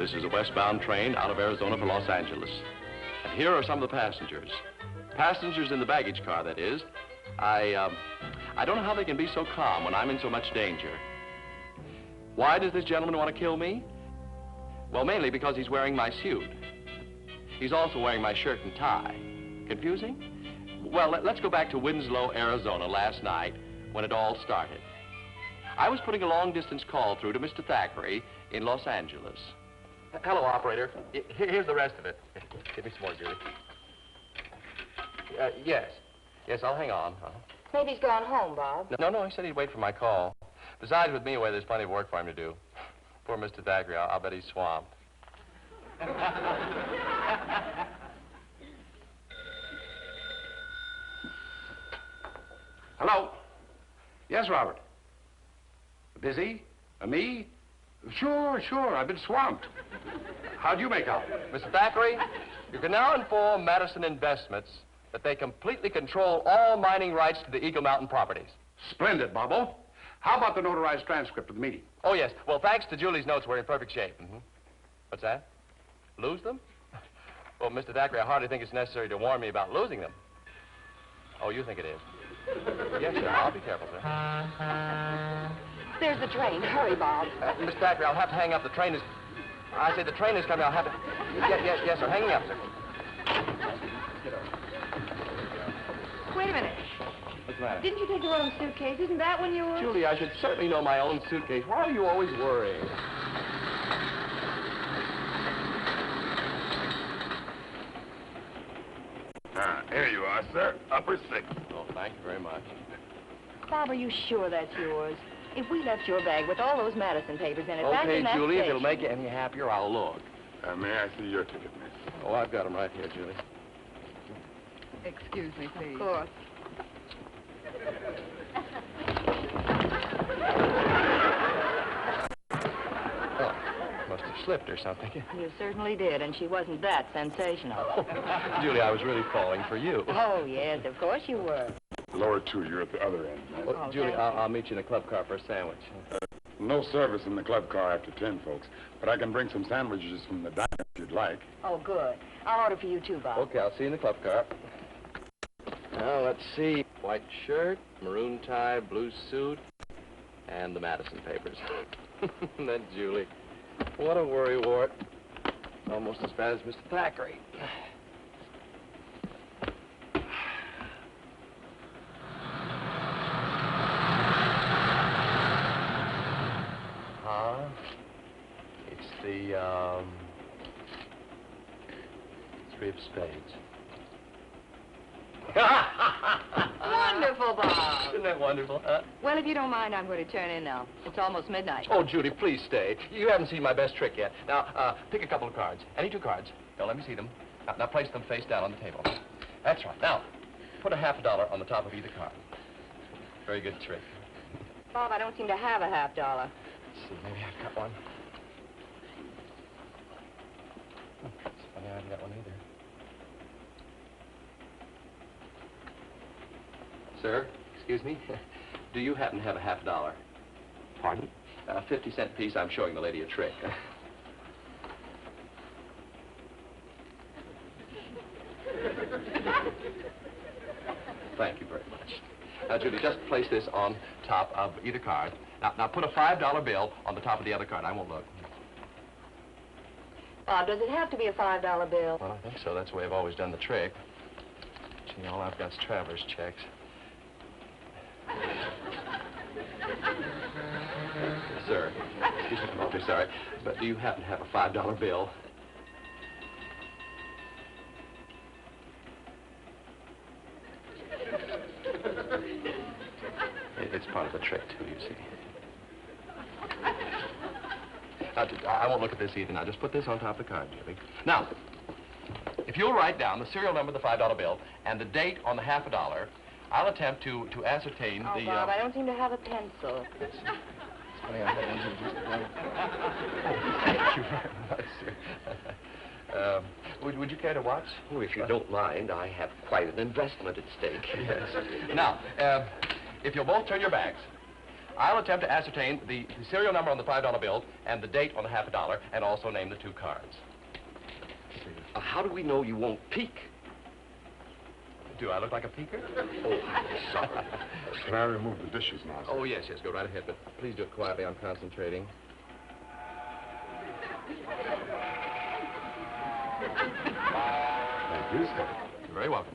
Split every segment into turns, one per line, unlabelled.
This is a westbound train out of Arizona for Los Angeles. And here are some of the passengers. Passengers in the baggage car, that is. I don't know how they can be so calm when I'm in so much danger. Why does this gentleman want to kill me? Well, mainly because he's wearing my suit. He's also wearing my shirt and tie. Confusing? Well, let's go back to Winslow, Arizona last night when it all started. I was putting a long-distance call through to Mr. Thackery in Los Angeles. Hello, operator. Here's the rest of it. Give me some more, Julie. Yes. Yes, I'll hang on.
Maybe he's gone home, Bob.
No, he said he'd wait for my call. Besides, with me away, there's plenty of work for him to do. Poor Mr. Thackery, I'll bet he's swamped.
Hello? Yes, Robert. Busy? Me? Sure. I've been swamped. How'd you make out?
Mr. Thackery, you can now inform Madison Investments that they completely control all mining rights to the Eagle Mountain properties.
Splendid, Bobo. How about the notarized transcript of the meeting?
Oh, yes. Well, thanks to Julie's notes, we're in perfect shape. What's that? Lose them? Well, Mr. Thackery, I hardly think it's necessary to warn me about losing them. Oh, you think it is? Yes, sir. I'll be careful, sir.
There's the train. Hurry, Bob.
Miss Thackery, I'll have to hang up. The train is... I say the train is coming. I'll have to... Yes, sir. Hanging up, sir.
Wait a minute.
What's the matter?
Didn't you take the wrong suitcase? Isn't that one yours?
Julie, I should certainly know my own suitcase. Why are you always worrying?
Here you are, sir. Upper 6.
Oh, thank you very much.
Bob, are you sure that's yours? If we left your bag with all those Madison papers in it back in that
Julie,
station...
if it'll make you any happier, I'll look.
May I see your ticket, miss?
Oh, I've got them right here, Julie.
Excuse me, please.
Of course.
Oh, must have slipped or something.
You certainly did, and she wasn't that sensational.
Julie, I was really falling for you.
Oh, yes, of course you were.
Lower 2, you're at the other end.
Well,
Oh,
Julie,
thank
I'll meet you in a club car for a sandwich.
No service in the club car after 10, folks. But I can bring some sandwiches from the diner if you'd like.
Oh, good. I'll order for you, too, Bob.
Okay, I'll see you in the club car. Now, let's see. White shirt, maroon tie, blue suit, and the Madison papers. That Julie. What a worrywart. Almost as bad as Mr. Thackery. It's the, 3 of spades.
Wonderful, Bob.
Isn't that wonderful, huh?
Well, if you don't mind, I'm going to turn in now. It's almost midnight.
Oh, Judy, please stay. You haven't seen my best trick yet. Now, pick a couple of cards. Any 2 cards. Now, let me see them. Now, place them face down on the table. That's right. Now, put a $50 on the top of either card. Very good trick.
Bob, I don't seem to have a $50.
Let's see, maybe I've got one. It's funny, I haven't got one either. Sir, excuse me. Do you happen to have a $50? Pardon? A 50-cent piece. I'm showing the lady a trick. Thank you very much. Now, Judy, just place this on top of either card. Now put a $5 bill on the top of the other card. I won't look.
Bob, does it have to be a $5 bill?
Well, I think so. That's the way I've always done the trick. Gee, all I've got is traveler's checks. Sir, excuse me, I'm awfully sorry, but do you happen to have a $5 bill? It's part of the trick, too, you see. I won't look at this either. Now, just put this on top of the card, Julie. Now, if you'll write down the serial number of the $5 bill and the date on the $50, I'll attempt to ascertain
Oh,
the...
Bob, I don't seem to have a pencil.
It's funny, I had one just... Oh, thank you very much, sir. Would you care to watch?
Oh, if you don't mind, I have quite an investment at stake.
Yes. Now, if you'll both turn your backs, I'll attempt to ascertain the serial number on the $5 bill and the date on the half a dollar, and also name the 2 cards.
How do we know you won't peek?
Do I look like a peeker?
Oh, sorry.
Can I remove the dishes now, sir?
Oh, yes, go right ahead, but please do it quietly. I'm concentrating.
Thank you, sir.
You're very welcome.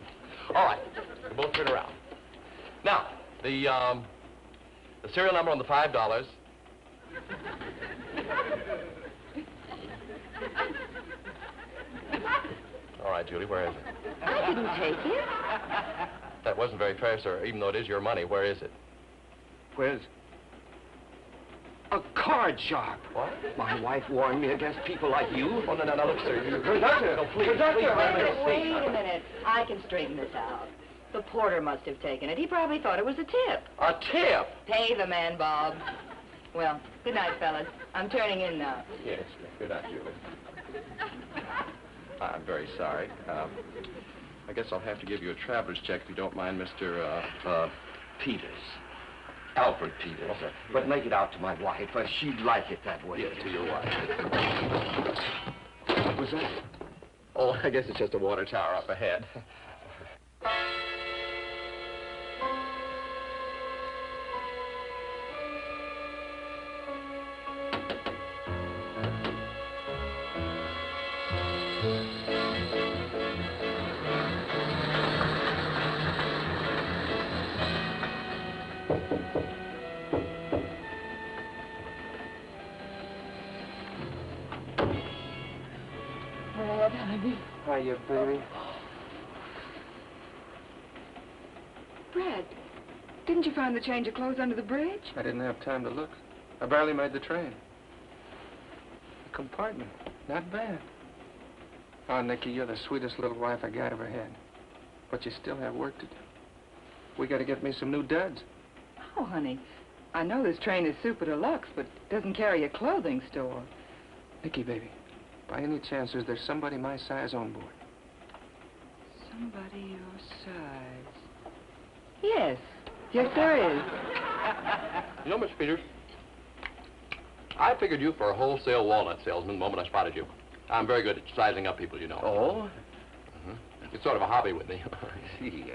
All right, we'll both turn around. Now, the serial number on the $5. All right, Julie, where is it?
I didn't take it.
That wasn't very fair, sir. Even though it is your money, where is it?
Where's... a card sharp.
What?
My wife warned me against people like you.
Oh, no, look, sir.
Conductor!
No, please.
Conductor!
Wait a minute. I can straighten this out. The porter must have taken it. He probably thought it was a tip.
A tip?
Pay the man, Bob. Well, good night, fellas. I'm turning in now.
Yes, good night, Julie. I'm very sorry. I guess I'll have to give you a traveler's check if you don't mind, Mr.
Peters. Alfred Peters. But make it out to my wife. She'd like it that way.
Yeah, to your wife.
What was that?
Oh, I guess it's just a water tower up ahead.
Hiya, baby.
Brad, didn't you find the change of clothes under the bridge?
I didn't have time to look. I barely made the train. The compartment. Not bad. Oh, Nicky, you're the sweetest little wife I got ever had. But you still have work to do. We got to get me some new duds.
Oh, honey, I know this train is super deluxe, but it doesn't carry a clothing store.
Nicky, baby, by any chance is there somebody my size on board?
Somebody your size. Yes. Yes, there is.
You know, Mr. Peters, I figured you for a wholesale walnut salesman the moment I spotted you. I'm very good at sizing up people, you know.
Oh?
It's sort of a hobby with me.
I see.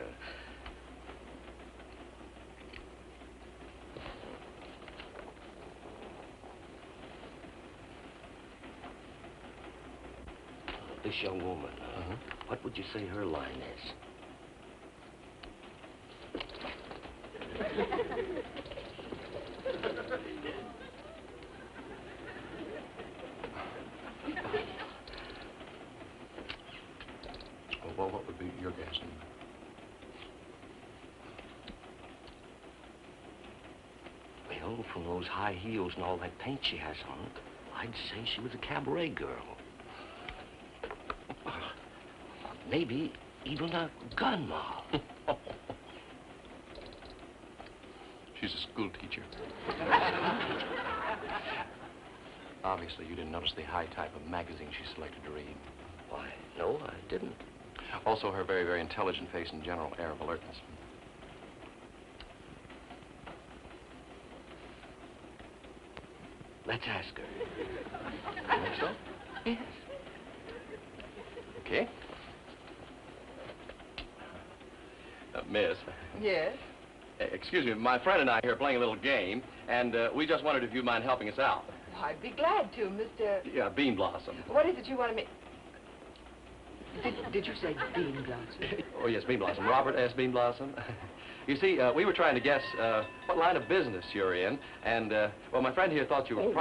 This young woman, what would you say her line is?
Well, what would be your guess?
Well, from those high heels and all that paint she has on, I'd say she was a cabaret girl. Maybe even a gun mob.
She's a school teacher. Obviously, you didn't notice the high type of magazine she selected to read.
Why, no, I didn't.
Also, her very, very intelligent face and general air of alertness.
Let's ask her.
You think so?
Yes.
Okay. Miss.
Yes?
Excuse me, my friend and I here are playing a little game, and we just wondered if you'd mind helping us out.
Well, I'd be glad to, Mr...
Yeah, Beanblossom.
What is it you wanted me... Did you say Beanblossom?
Oh, yes, Beanblossom. Robert S. Beanblossom. You see, we were trying to guess what line of business you're in, and, well, my friend here thought you were
Please.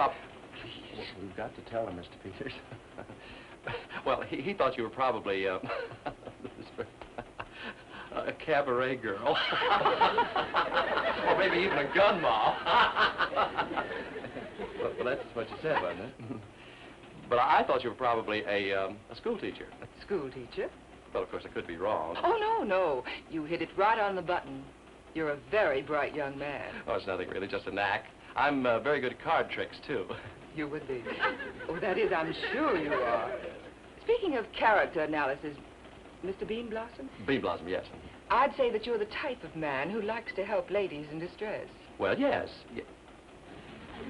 We've got to tell him, Mr. Peters. Well, he thought you were probably, a cabaret girl. Or maybe even a gun mob. Well, that's what you said, wasn't it? But I thought you were probably a school teacher.
A school teacher?
Well, of course, I could be wrong.
Oh, no. You hit it right on the button. You're a very bright young man.
Oh, it's nothing really, just a knack. I'm very good at card tricks, too.
You would be. Oh, that is, I'm sure you are. Speaking of character analysis, Mr. Beanblossom?
Beanblossom, yes.
I'd say that you're the type of man who likes to help ladies in distress.
Well, yes.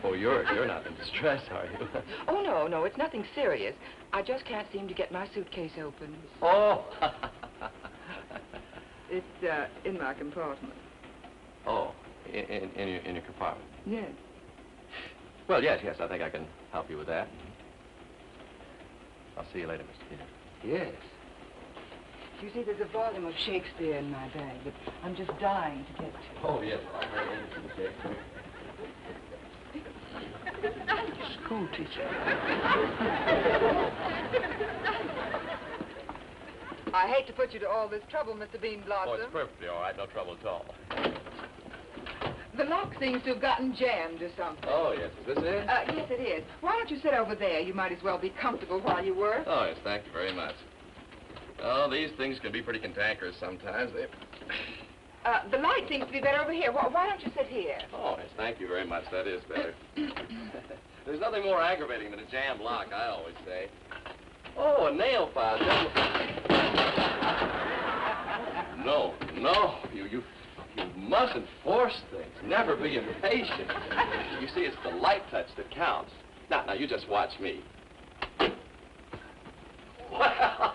Oh, you're not in distress, are you?
Oh, no, it's nothing serious. I just can't seem to get my suitcase open.
Oh.
It's in my compartment.
Oh, in your compartment.
Yes.
Well, yes, I think I can help you with that. I'll see you later, Mr. Peter.
Yes. You see, there's a volume of Shakespeare in my bag that I'm just dying to get to.
Oh, yes. I'm very interested in Shakespeare.
School teacher. I hate to put you to all this trouble, Mr. Beanblossom.
Oh, it's perfectly all right. No trouble at all.
The lock seems to have gotten jammed or something.
Oh, yes. Is this it?
Yes, it is. Why don't you sit over there? You might as well be comfortable while you work.
Oh, yes. Thank you very much. Oh, these things can be pretty cantankerous sometimes.
The light seems to be better over here. Why don't you sit here?
Oh, yes. Thank you very much. That is better. There's nothing more aggravating than a jammed lock, I always say. Oh, a nail file. No. You mustn't force things. Never be impatient. You see, it's the light touch that counts. Now, you just watch me. Well,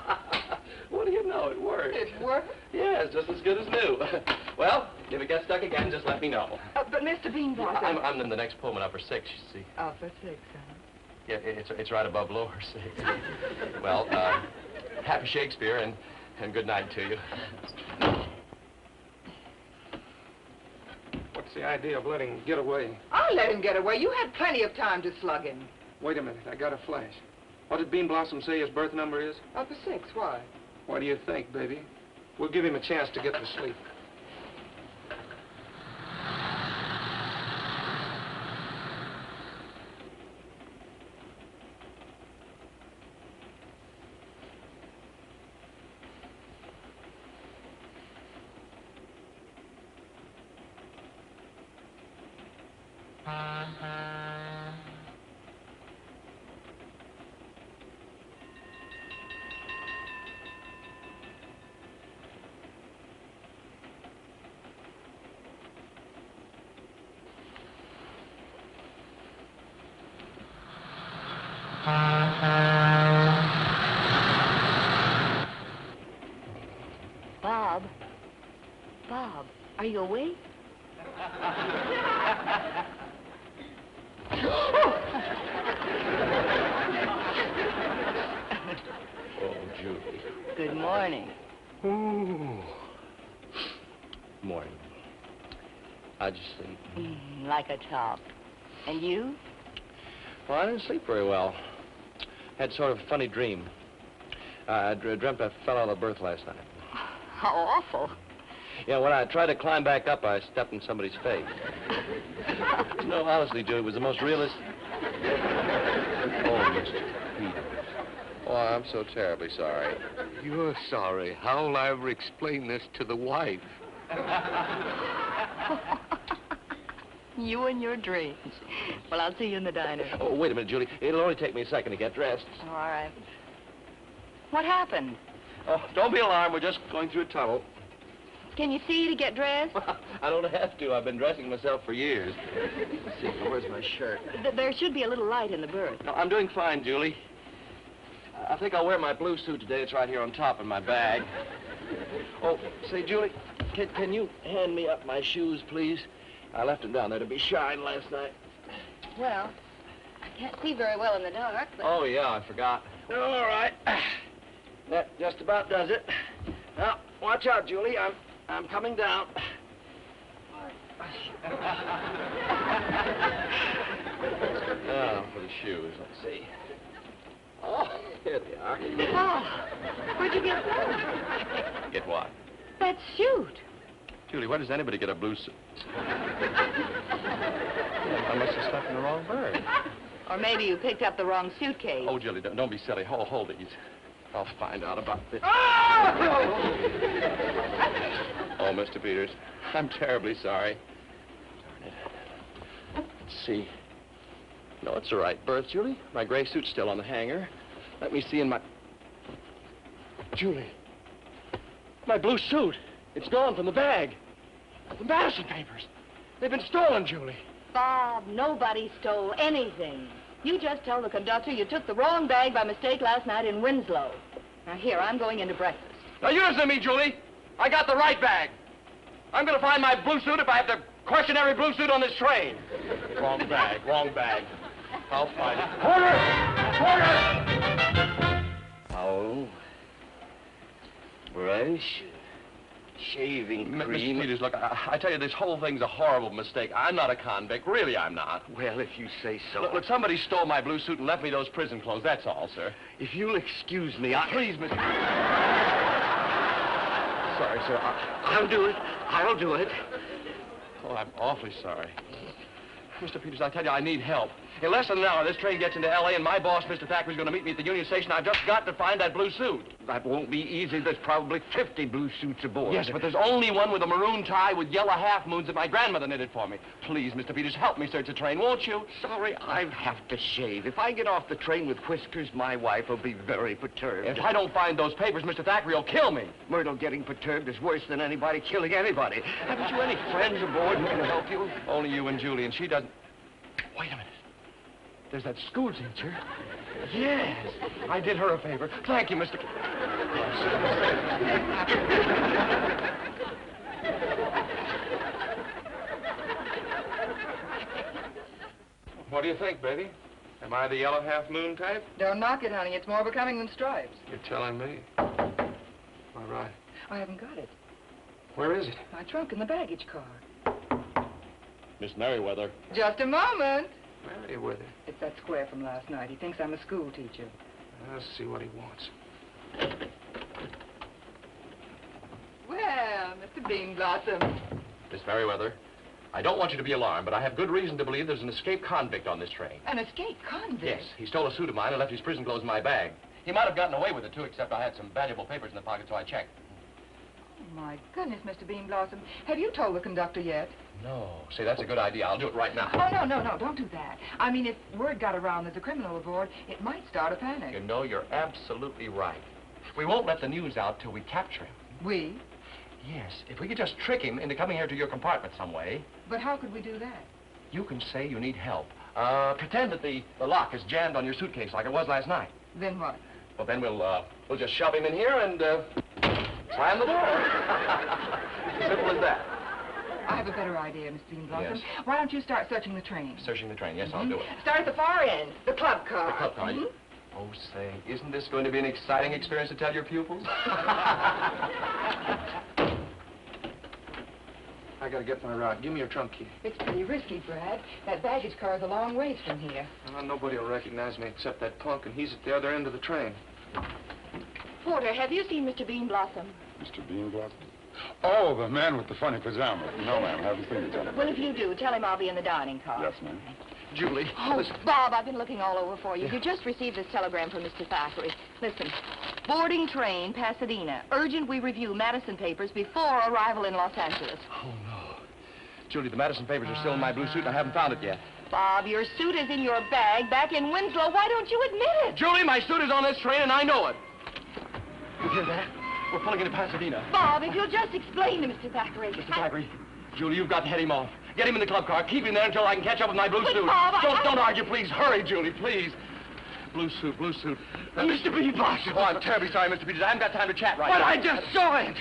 what do you know? It worked.
It worked?
Yes, just as good as new. Well, if it gets stuck again, just let me know.
But Mr. Beanblossom...
I'm in the next Pullman up for 6, you see.
Oh, for 6, huh?
Yeah, it's right above lower 6. Well, happy Shakespeare and good night to you.
What's the idea of letting him get away?
I'll let him get away. You had plenty of time to slug him.
Wait a minute, I got a flash. What did Beanblossom say his birth number is?
Oh, for 6, why?
What do you think, baby? We'll give him a chance to get to sleep.
Bob, are you awake?
Oh, Julie.
Good morning.
Ooh. Morning. How'd you sleep?
Like a top. And you?
Well, I didn't sleep very well. Had sort of a funny dream. I dreamt I fell out of the berth last night.
How awful.
Yeah, when I tried to climb back up, I stepped in somebody's face. No, honestly, Julie, it was the most realistic... Oh, Mr. Peter. Oh, I'm so terribly sorry.
You're sorry. How'll I ever explain this to the wife?
You and your dreams. Well, I'll see you in the diner.
Oh, wait a minute, Julie. It'll only take me a second to get dressed.
All right. What happened?
Oh, don't be alarmed. We're just going through a tunnel.
Can you see to get dressed?
I don't have to. I've been dressing myself for years. Let's see, where's my shirt?
There should be a little light in the berth.
No, I'm doing fine, Julie. I think I'll wear my blue suit today. It's right here on top in my bag. Oh, say, Julie, can you hand me up my shoes, please? I left them down there to be shined last night.
Well, I can't see very well in the dark, but...
Oh, yeah, I forgot. All right. That just about does it. Now, watch out, Julie. I'm coming down. Now, for the shoes, let's see. Oh, here they are.
Oh, where'd you get that?
Get what?
That suit.
Julie, why does anybody get a blue suit? I must have stepped in the wrong berth.
Or maybe you picked up the wrong suitcase.
Oh, Julie, don't be silly. Hold these. I'll find out about this. Oh, Mr. Peters, I'm terribly sorry. Darn it. Let's see. No, it's the right berth, Julie. My gray suit's still on the hanger. Let me see in my... Julie, my blue suit. It's gone from the bag. The Madison papers.
They've been stolen, Julie.
Bob, nobody stole anything. You just tell the conductor you took the wrong bag by mistake last night in Winslow. Now, here, I'm going into breakfast.
Now, you listen to me, Julie. I got the right bag. I'm going to find my blue suit if I have to question every blue suit on this train. Wrong bag, wrong bag. I'll find it. Porter! Oh. Brush. Shaving cream.
Mr. Peters, look, I tell you, this whole thing's a horrible mistake. I'm not a convict. Really, I'm not.
Well, if you say so.
Look, somebody stole my blue suit and left me those prison clothes. That's all, sir.
If you'll excuse me,
Please, Mr. Sorry, sir.
I'll do it. I'll do it.
Oh, I'm awfully sorry. Mr. Peters, I tell you, I need help. In less than an hour, this train gets into L.A., and my boss, Mr. Thackery, is going to meet me at the Union Station. I've just got to find that blue suit.
That won't be easy. There's probably 50 blue suits aboard.
Yes, but there's only one with a maroon tie with yellow half-moons that my grandmother knitted for me. Please, Mr. Peters, help me search the train, won't you?
Sorry, I have to shave. If I get off the train with whiskers, my wife will be very perturbed.
If I don't find those papers, Mr. Thackery will kill me.
Myrtle getting perturbed is worse than anybody killing anybody. Haven't you any friends aboard who can help you?
Only you and Julie, and she doesn't... Wait a minute. There's that school teacher. Yes. I did her a favor. Thank you, Mr. What do you think, baby? Am I the yellow half-moon type?
Don't knock it, honey. It's more becoming than stripes.
You're telling me. All right.
I haven't got it.
Where is it?
My trunk in the baggage car.
Miss Merriweather.
Just a moment.
Merriweather.
It's that square from last night. He thinks I'm a school teacher.
Let's see what he wants.
Well, Mr. Beanblossom.
Miss Merriweather, I don't want you to be alarmed, but I have good reason to believe there's an escaped convict on this train.
An escaped convict?
Yes, he stole a suit of mine and left his prison clothes in my bag. He might have gotten away with it, too, except I had some valuable papers in the pocket, so I checked.
Oh, my goodness, Mr. Beanblossom. Have you told the conductor yet?
No. Say, that's a good idea. I'll do it right now.
Oh, no, don't do that. I mean, if word got around there's a criminal aboard, it might start a panic.
You know, you're absolutely right. We won't let the news out till we capture him.
We?
Yes, if we could just trick him into coming here to your compartment some way.
But how could we do that?
You can say you need help. Pretend that the lock is jammed on your suitcase like it was last night.
Then what?
Well, then we'll just shove him in here and, slam the door. Simple as that.
I have a better idea, Mr. Beanblossom.
Yes.
Why don't you start searching the train?
Searching the train. Yes, I'll do it.
Start at the far end, the club car.
The club car. Oh, say, isn't this going to be an exciting experience to tell your pupils?
I gotta get my rod. Give me your trunk key.
It's pretty risky, Brad. That baggage car is a long ways from here.
Well, nobody will recognize me except that punk, and he's at the other end of the train.
Porter, have you seen Mr. Beanblossom?
Mr. Beanblossom? Oh, the man with the funny pajamas. No, ma'am, haven't seen the gentleman.
Well, if you do, tell him I'll be in the dining car.
Yes, ma'am.
Julie.
Oh, Bob, I've been looking all over for you. You just received this telegram from Mr. Thackery. Listen, boarding train, Pasadena. Urgent we review Madison papers before arrival in Los Angeles.
Oh, no. Julie, the Madison papers are still in my blue suit, and I haven't found it yet.
Bob, your suit is in your bag back in Winslow. Why don't you admit it?
Julie, my suit is on this train, and I know it. You hear that? We're pulling into Pasadena.
Bob, if you'll just explain to Mr. Thackeray.
Mr. Thackeray, Julie, you've got to head him off. Get him in the club car. Keep him there until I can catch up with my blue
But,
suit.
Bob,
Don't argue, please. Hurry, Julie, please. Blue suit, blue suit.
Mr. Beanblossom.
Oh, I'm terribly sorry, Mr. Peters. I haven't got time to chat right
But
now.
I just saw it.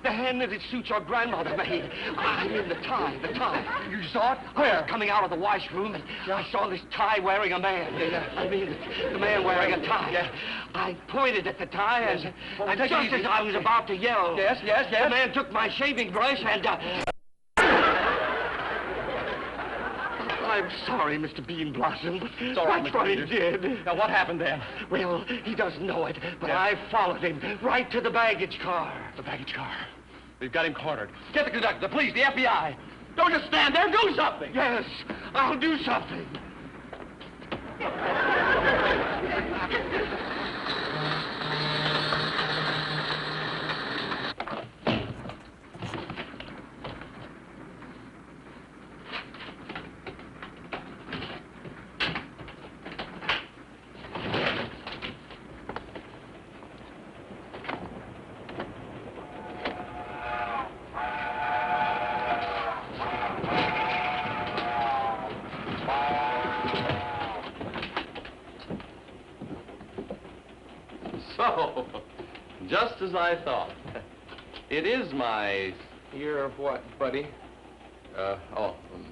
The hand-knitted suit your grandmother made. I mean, the tie.
You saw it?
I was coming out of the washroom, and I saw this tie-wearing a man. I mean, the man wearing a tie.
Yeah.
I pointed at the tie, and,
Well,
and
take it
just
easy.
as I was about to yell...
Yes.
The man took my shaving brush and... I'm sorry, Mr. Beanblossom, but
It's all right,
that's
Mr.
what he
Peters.
did.
Now, what happened then?
Well, he doesn't know it, but
Yeah.
I followed him right to the baggage car.
The baggage car. We've got him cornered. Get the conductor, the police, the FBI. Don't just stand there. Do something.
Yes, I'll do something.
Just as I thought. It is my...
Your what, buddy?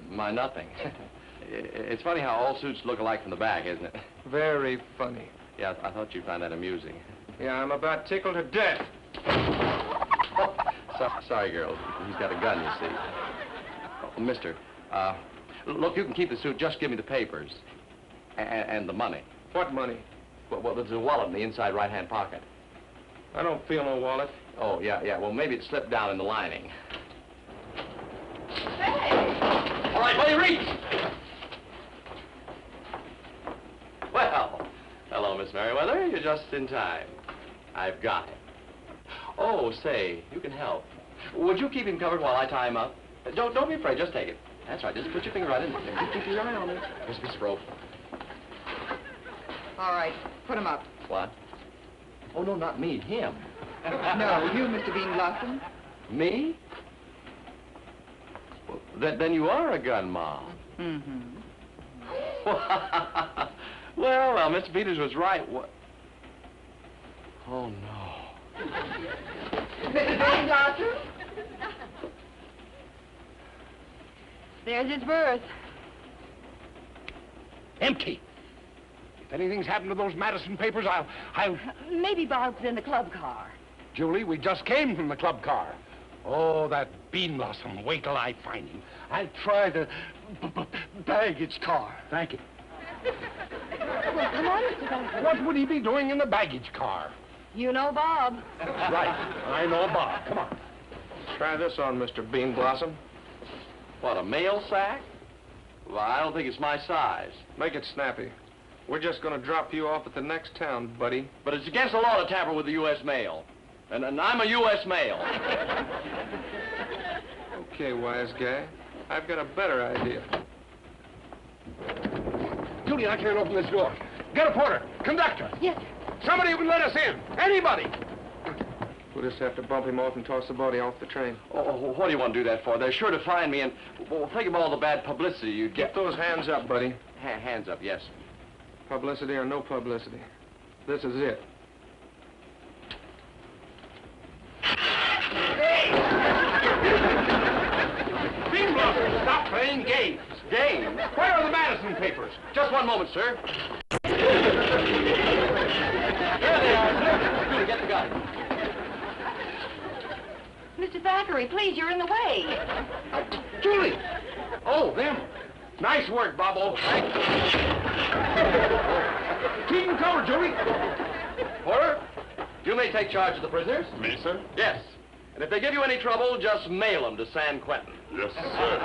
My nothing. It's funny how all suits look alike from the back, isn't it?
Very funny.
Yeah, I thought you'd find that amusing.
Yeah, I'm about tickled to death.
Sorry, girls. He's got a gun, you see. Oh, mister, look, you can keep the suit. Just give me the papers. And the money.
What money?
Well, there's a wallet in the inside right-hand pocket.
I don't feel no wallet.
Oh, yeah. Well, maybe it slipped down in the lining.
Hey!
All right, buddy, reach! Well, hello, Miss Merriweather. You're just in time. I've got him. Oh, say, you can help. Would you keep him covered while I tie him up? Don't be afraid. Just take it. That's right. Just put your finger right in there. Just keep your eye on it. Here's a piece of rope.
All right, put him up.
What? Oh, no, not me. Him.
No, you, Mr. Beanblossom.
Me? Well, then you are a gun mom.
Mm-hmm.
Well, Mr. Peters was right. What? Oh, no.
Mr. Beanblossom?
There's his berth.
Empty. If anything's happened to those Madison papers, I'll...
Maybe Bob's in the club car.
Julie, we just came from the club car. Oh, that Beanblossom. Wait till I find him. I'll try the baggage car. Thank you.
Well, come on, Mr. Thackeray.
What would he be doing in the baggage car?
You know Bob.
Right. I know Bob. Come on.
Try this on, Mr. Beanblossom.
What, a mail sack? Well, I don't think it's my size.
Make it snappy. We're just going to drop you off at the next town, buddy.
But it's against the law to tamper with the U.S. mail. And I'm a U.S. mail.
Okay, wise guy. I've got a better idea.
Julie, I can't open this door. Get a porter. Conductor.
Yes.
Somebody who can let us in. Anybody.
We'll just have to bump him off and toss the body off the train.
Oh, what do you want to do that for? They're sure to find me, and well, think of all the bad publicity you'd
Get
get.
those hands up, buddy.
Hands up, yes.
Publicity or no publicity. This is it.
Beanblossom, stop playing games.
Games?
Where are the Madison papers?
Just one moment, sir. Here they are, sir. Julie, get the gun.
Mr. Thackeray, please, you're in the way.
Julie! Oh, them. Nice work, Bobo. Thanks. Keep them covered, Julie.
Porter, you may take charge of the prisoners.
Me, sir?
Yes. And if they give you any trouble, just mail them to San Quentin.
Yes, sir.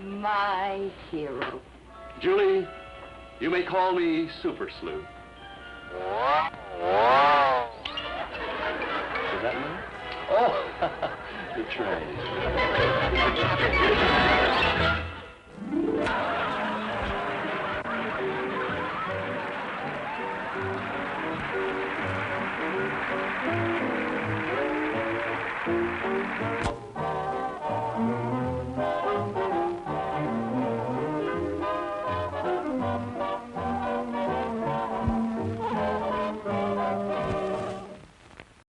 My hero.
Julie, you may call me Super Sleuth. Does that mean? Oh, the train.